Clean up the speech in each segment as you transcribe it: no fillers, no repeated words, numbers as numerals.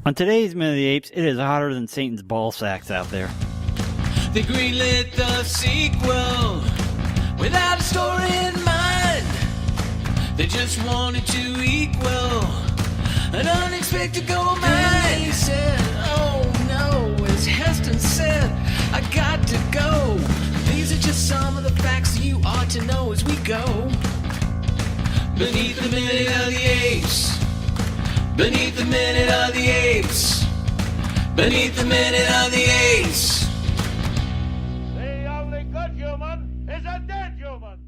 On today's Minute of the Apes, it is hotter than Satan's ball sacks out there. They greenlit the sequel without a story in mind. They just wanted to equal an unexpected gold mine. He said, oh no, as Heston said, I got to go. These are just some of the facts you ought to know as we go. Beneath the Minute of the Apes. Beneath the Minute of the Apes. Beneath the Minute of the Apes. The only good human is a dead human.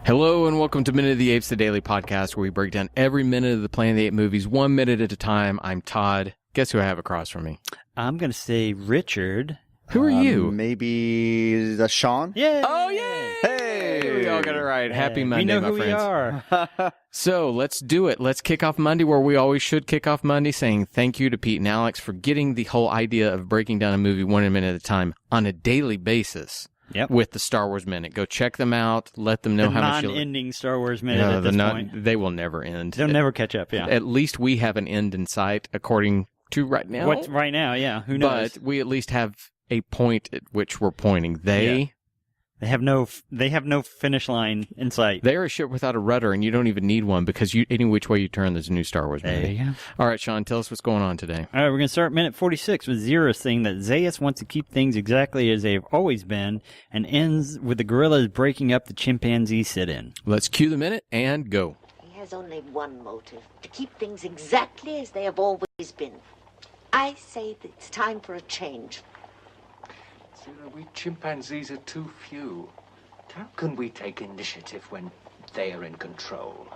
Hello and welcome to Minute of the Apes, the daily podcast where we break down every minute of the Planet of the Apes movies, 1 minute at a time. I'm Todd. Guess who I have across from me? I'm going to say Richard. Who are you? Maybe the Sean? Yay! Oh, yay! Hey! We all got it right. Happy Monday, we know my who friends. we are. So let's do it. Let's kick off Monday where we always should kick off Monday, saying thank you to Pete and Alex for getting the whole idea of breaking down a movie 1 minute at a time on a daily basis. Yep. With the Star Wars Minute. Go check them out. Let them know The how much non-ending Star Wars Minute at this point. They will never end. They'll never catch up, yeah. At least we have an end in sight, according to right now. What's right now, yeah. Who knows? But we at least have a point at which we're pointing. They have no finish line in sight. They are a ship without a rudder, and you don't even need one because any which way you turn, there's a new Star Wars movie. There you go. All right, Sean, tell us what's going on today. All right, we're going to start minute 46 with Zaius saying that Zaius wants to keep things exactly as they've always been, and ends with the gorillas breaking up the chimpanzee sit-in. Let's cue the minute and go. He has only one motive, to keep things exactly as they have always been. I say that it's time for a change. We chimpanzees are too few. How can we take initiative when they are in control?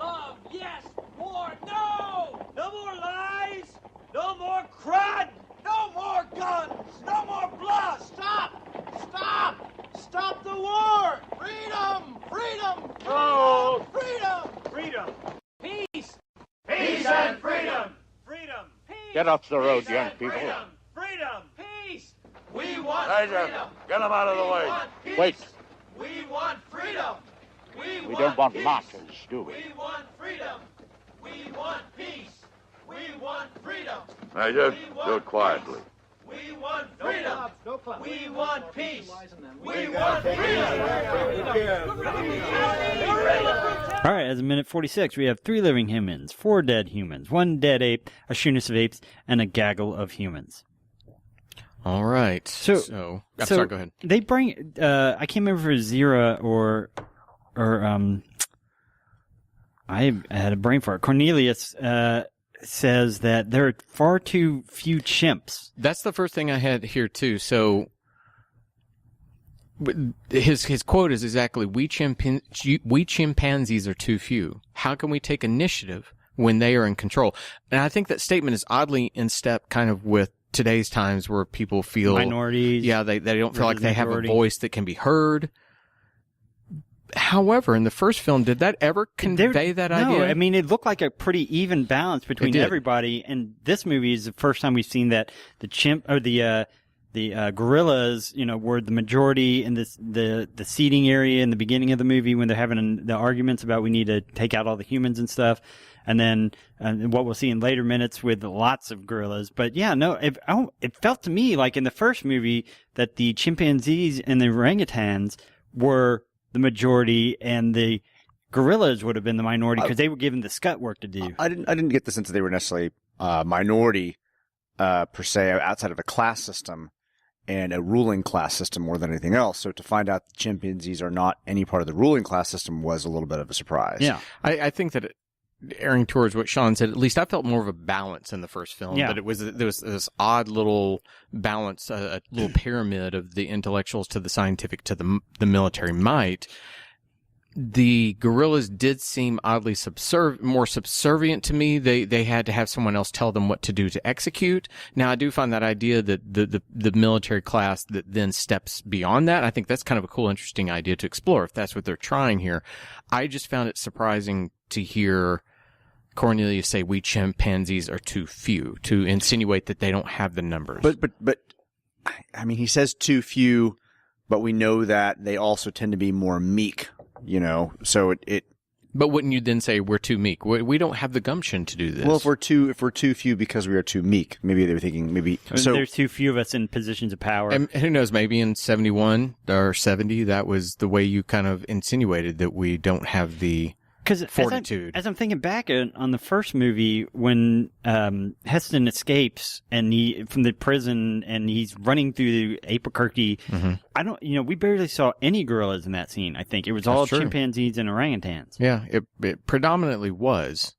Love, yes. War, no. No more lies. No more crud. No more guns. No more blood. Stop. Stop. Stop the war. Freedom. Freedom. Oh. Freedom. Freedom. Peace. Peace and freedom. Freedom. Peace. Get off the road, young people. Freedom. Freedom. Peace. We want Major, freedom. get them out of the We way. want peace. Wait. We want freedom. We don't want peace. martyrs, do we? We want freedom. We want peace. We want freedom. Major, We want do it quietly. peace. We want freedom. We want peace. We want freedom. All right, as of minute 46, we have 3 living humans, 4 dead humans, 1 dead ape, a shoeness of apes, and a gaggle of humans. All right. So I'm sorry, go ahead. They bring, I can't remember if it was Zira or I had a brain fart. Cornelius says that there are far too few chimps. That's the first thing I had here, too. So his quote is exactly, we chimpanzees are too few. How can we take initiative when they are in control? And I think that statement is oddly in step kind of with today's times where people feel Minorities. Yeah, they don't feel like they have a majority. voice that can be heard. However, in the first film, did that ever convey that idea? No, I mean, it looked like a pretty even balance between did. everybody. And this movie is the first time we've seen that the chimp or the gorillas, were the majority in the seating area in the beginning of the movie when they're having the arguments about we need to take out all the humans and stuff. And then what we'll see in later minutes with lots of gorillas. But yeah, no, it felt to me like in the first movie that the chimpanzees and the orangutans were the majority and the gorillas would have been the minority because they were given the scut work to do. I didn't get the sense that they were necessarily minority per se outside of a class system and a ruling class system more than anything else. So to find out the chimpanzees are not any part of the ruling class system was a little bit of a surprise. Yeah, I think that erring towards what Sean said, at least I felt more of a balance in the first film. Yeah. That there was this odd little balance, a little pyramid of the intellectuals to the scientific to the military might. The gorillas did seem oddly more subservient to me. They had to have someone else tell them what to do to execute. Now, I do find that idea that the military class that then steps beyond that, I think that's kind of a cool, interesting idea to explore if that's what they're trying here. I just found it surprising to hear Cornelius say we chimpanzees are too few, to insinuate that they don't have the numbers. But I mean, he says too few, but we know that they also tend to be more meek, so it But wouldn't you then say we're too meek? We don't have the gumption to do this. Well, if we're too few because we are too meek, maybe they were thinking so. There's too few of us in positions of power. And who knows? Maybe in 71 or 70, that was the way you kind of insinuated that we don't have the fortitude. As I'm thinking back on the first movie, when Heston escapes from the prison and he's running through the Albuquerque, we barely saw any gorillas in that scene. I think it was all chimpanzees and orangutans. Yeah, it predominantly was.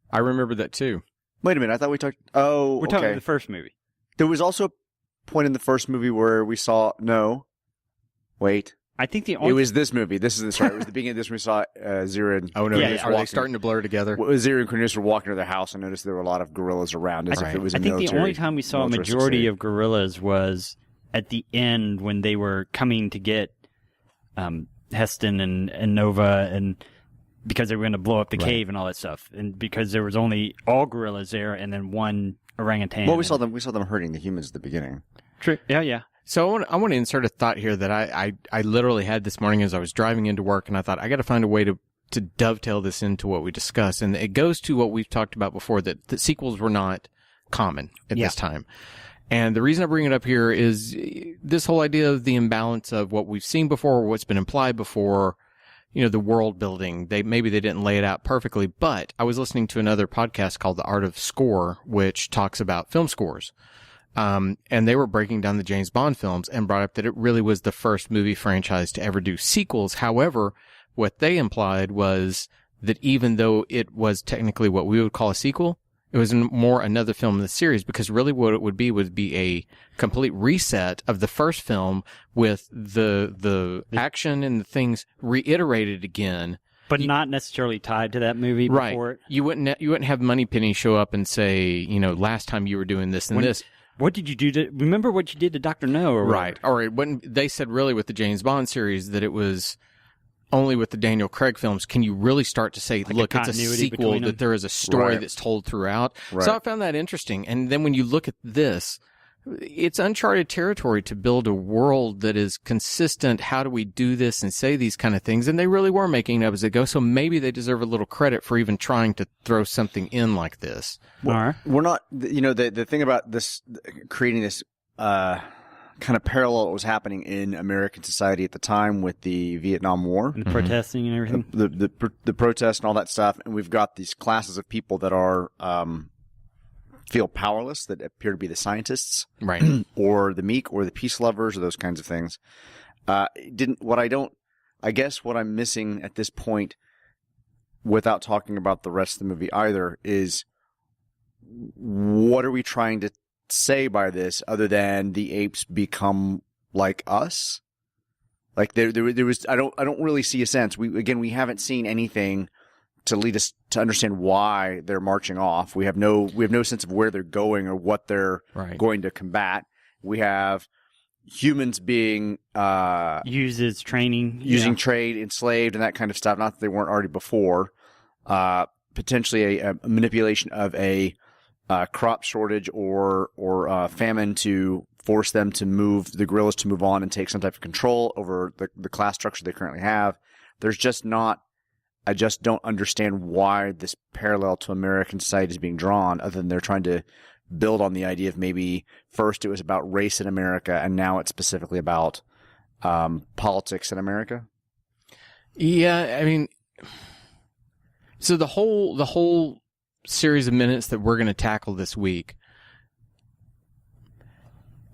I remember that too. Wait a minute, I thought we talked. Oh, we're talking about the first movie. There was also a point in the first movie where we saw Wait. I think it was this movie. This is right. It was the beginning of this. We saw Zira and are they starting to blur together? Zira and Cornelius were walking to their house and noticed there were a lot of gorillas around, as if it was a military. I think the only time we saw a majority of gorillas was at the end when they were coming to get Heston and Nova, and because they were going to blow up the cave and all that stuff, and because there was only all gorillas there and then one orangutan. Well, we saw them hurting the humans at the beginning. True. Yeah. So I want to insert a thought here that I literally had this morning as I was driving into work, and I thought I got to find a way to dovetail this into what we discussed, and it goes to what we've talked about before, that the sequels were not common at this time. And the reason I bring it up here is this whole idea of the imbalance of what we've seen before, what's been implied before, the world building. Maybe they didn't lay it out perfectly, but I was listening to another podcast called The Art of Score, which talks about film scores. And they were breaking down the James Bond films and brought up that it really was the first movie franchise to ever do sequels. However, what they implied was that even though it was technically what we would call a sequel, it was more another film in the series, because really what it would be a complete reset of the first film with the action and the things reiterated again. But not necessarily tied to that movie before it. You wouldn't have Moneypenny show up and say, last time you were doing this and this. What did you do remember what you did to Dr. No? Right. Or they said really with the James Bond series that it was only with the Daniel Craig films can you really start to say, look, it's a sequel, that there is a story that's told throughout. Right. So I found that interesting. And then when you look at this, it's uncharted territory to build a world that is consistent. How do we do this and say these kind of things? And they really were making it up as they go. So maybe they deserve a little credit for even trying to throw something in like this. Well, we're not, the thing about this, creating this, kind of parallel what was happening in American society at the time with the Vietnam War. And the protesting and everything. The protests and all that stuff. And we've got these classes of people that are, feel powerless, that appear to be the scientists, right, or the meek, or the peace lovers, or those kinds of things. I guess what I'm missing at this point, without talking about the rest of the movie either, is what are we trying to say by this, other than the apes become like us? Like there was, I don't really see a sense. We haven't seen anything to lead us to understand why they're marching off. We have no sense of where they're going or what they're going to combat. We have humans being used as training, using trade, enslaved, and that kind of stuff. Not that they weren't already before. Potentially a manipulation of a crop shortage or famine to force them to move the gorillas to move on and take some type of control over the class structure they currently have. There's just not. I just don't understand why this parallel to American society is being drawn, other than they're trying to build on the idea of maybe first it was about race in America and now it's specifically about politics in America. Yeah, I mean, so the whole series of minutes that we're going to tackle this week,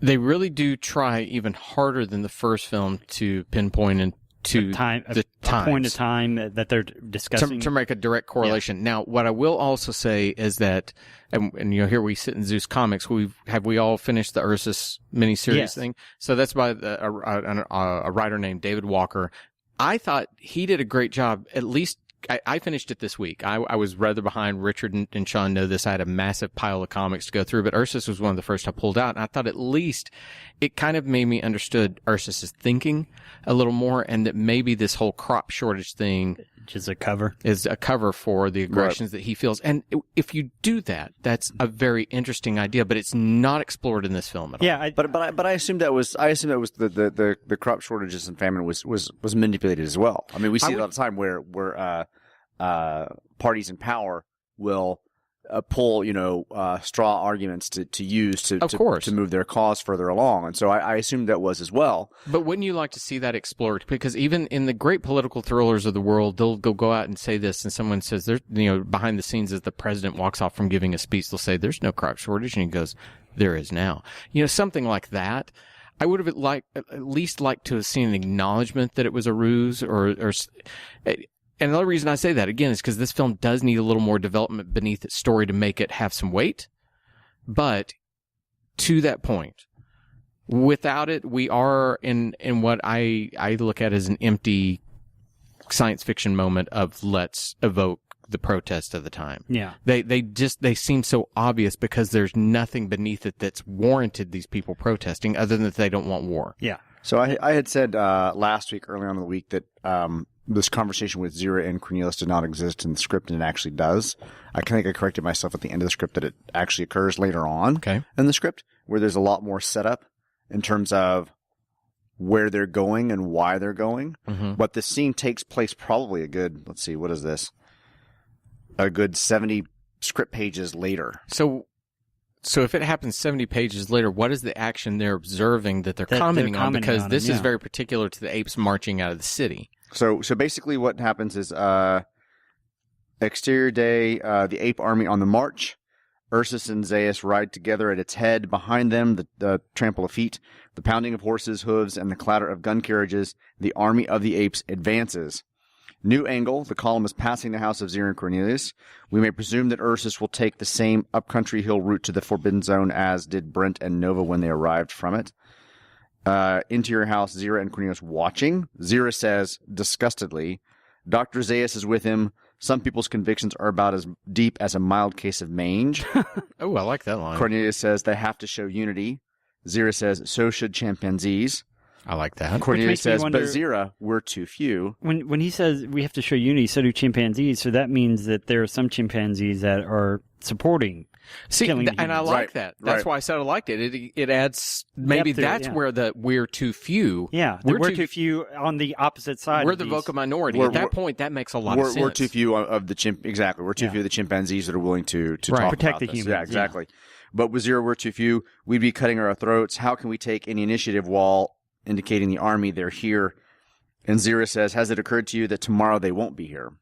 they really do try even harder than the first film to pinpoint and to the point of time that they're discussing to make a direct correlation. Now, what I will also say is that, and here we sit in Zeus Comics. We all finished the Ursus miniseries thing? So that's by a writer named David Walker. I thought he did a great job. At least I finished it this week. I was rather behind. Richard and Sean know this. I had a massive pile of comics to go through, but Ursus was one of the first I pulled out. And I thought at least it kind of made me understood Ursus's thinking a little more, and that maybe this whole crop shortage thing is a cover for the aggressions that he feels. And if you do that, that's a very interesting idea, but it's not explored in this film at all. Yeah, but I assumed that was the crop shortages and famine was manipulated as well. I mean, we see it all the time where parties in power will pull, straw arguments to use to move their cause further along. And so I assumed that was as well. But wouldn't you like to see that explored? Because even in the great political thrillers of the world, they'll go out and say this, and someone says, there's, behind the scenes as the president walks off from giving a speech, they'll say, there's no crop shortage. And he goes, there is now. Something like that. I would have at least liked to have seen an acknowledgement that it was a ruse and another reason I say that, again, is because this film does need a little more development beneath its story to make it have some weight. But to that point, without it, we are in what I look at as an empty science fiction moment of let's evoke the protest of the time. Yeah. They seem so obvious because there's nothing beneath it that's warranted these people protesting other than that they don't want war. Yeah. So I had said last week, early on in the week, that this conversation with Zira and Cornelius did not exist in the script, and it actually does. I think I corrected myself at the end of the script that it actually occurs later on in the script, where there's a lot more setup in terms of where they're going and why they're going. Mm-hmm. But the scene takes place probably a good 70 script pages later. So if it happens 70 pages later, what is the action they're observing that they're commenting on? Because this is very particular to the apes marching out of the city. So basically what happens is exterior day, the ape army on the march. Ursus and Zaius ride together at its head. Behind them, the trample of feet, the pounding of horses' hooves, and the clatter of gun carriages. The army of the apes advances. New angle, the column is passing the house of Zira and Cornelius. We may presume that Ursus will take the same up-country hill route to the Forbidden Zone as did Brent and Nova when they arrived from it. Interior house, Zira and Cornelius watching. Zira says, disgustedly, Dr. Zaius is with him. Some people's convictions are about as deep as a mild case of mange. Oh, I like that line. Cornelius says they have to show unity. Zira says, so should chimpanzees. I like that. Cornelius says, but Zira, we're too few. When he says we have to show unity, so do chimpanzees. So that means that there are some chimpanzees that are supporting. And I like that. That's why I said I liked it. It adds maybe that's where the we're too few. Yeah, we're too few on the opposite side. We're the vocal minority. At that point, that makes a lot of sense. We're too few of the exactly. We're too few of the chimpanzees that are willing to talk protect about the this. humans. Yeah, exactly. But with Zira, we're too few. We'd be cutting our throats. How can we take any initiative while indicating the army they're here? And Zira says, has it occurred to you that tomorrow they won't be here?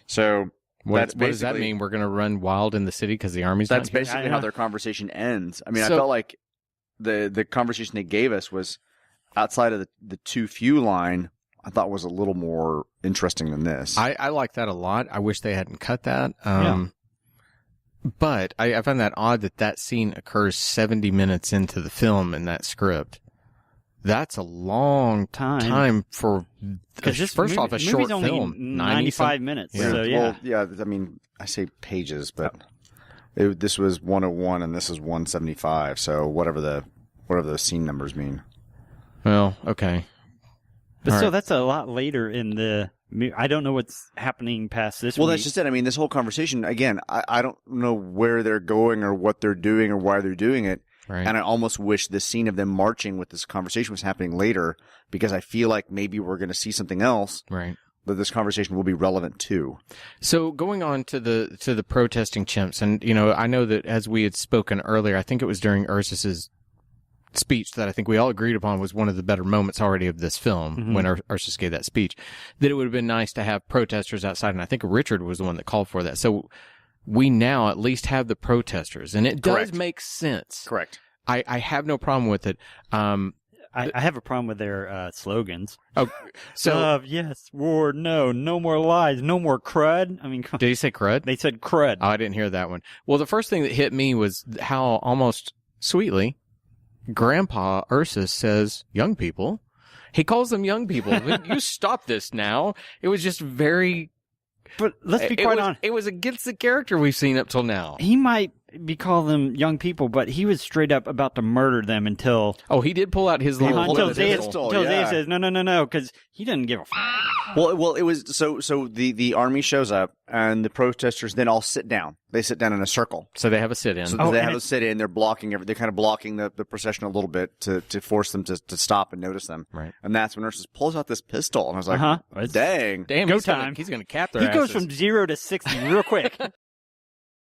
So what does that mean? We're going to run wild in the city because the army's That's not here? basically how their conversation ends. I mean, I felt like the conversation they gave us was outside of the too few line. I thought was a little more interesting than this. I like that a lot. I wish they hadn't cut that. But I find that odd that scene occurs 70 minutes into the film in that script. That's a long time for, first off, a short film. 95 minutes. Yeah. So, yeah. Well, yeah, I mean, I say pages, but this was 101 and this is 175. So whatever those scene numbers mean. Well, okay. But still, that's a lot later in the... I don't know what's happening past this week. That's just it. I mean, this whole conversation, again, I don't know where they're going or what they're doing or why they're doing it. Right. And I almost wish the scene of them marching with this conversation was happening later because I feel like maybe we're going to see something else that this conversation will be relevant to. So going on to the protesting chimps, and I know that as we had spoken earlier, I think it was during Ursus's speech that I think we all agreed upon was one of the better moments already of this film when Ursus gave that speech, that it would have been nice to have protesters outside. And I think Richard was the one that called for that. So we now at least have the protesters, and it does make sense. Correct. I have no problem with it. I have a problem with their slogans. Oh, so love, yes. War, no. No more lies. No more crud. I mean, did he say crud? They said crud. Oh, I didn't hear that one. Well, the first thing that hit me was how almost sweetly Grandpa Ursus says, young people. He calls them young people. You stop this now. It was just very... But let's be quite honest. It was against the character we've seen up till now. He might call them young people, but he was straight up about to murder them until Oh, he did pull out his little pulled until out his Zaius pistol, yeah. says no, because he doesn't give a Well, it was so the army shows up and the protesters then all sit down. They sit down in a circle. So they have a sit-in. So Oh, they and have a sit in. They're blocking they're kind of blocking the procession a little bit to force them to stop and notice them. Right. And that's when Nurses pulls out this pistol, and I was like, Uh-huh. dang. Damn, Go he's time. He's gonna cap their He goes asses. from 0 to 60 real quick.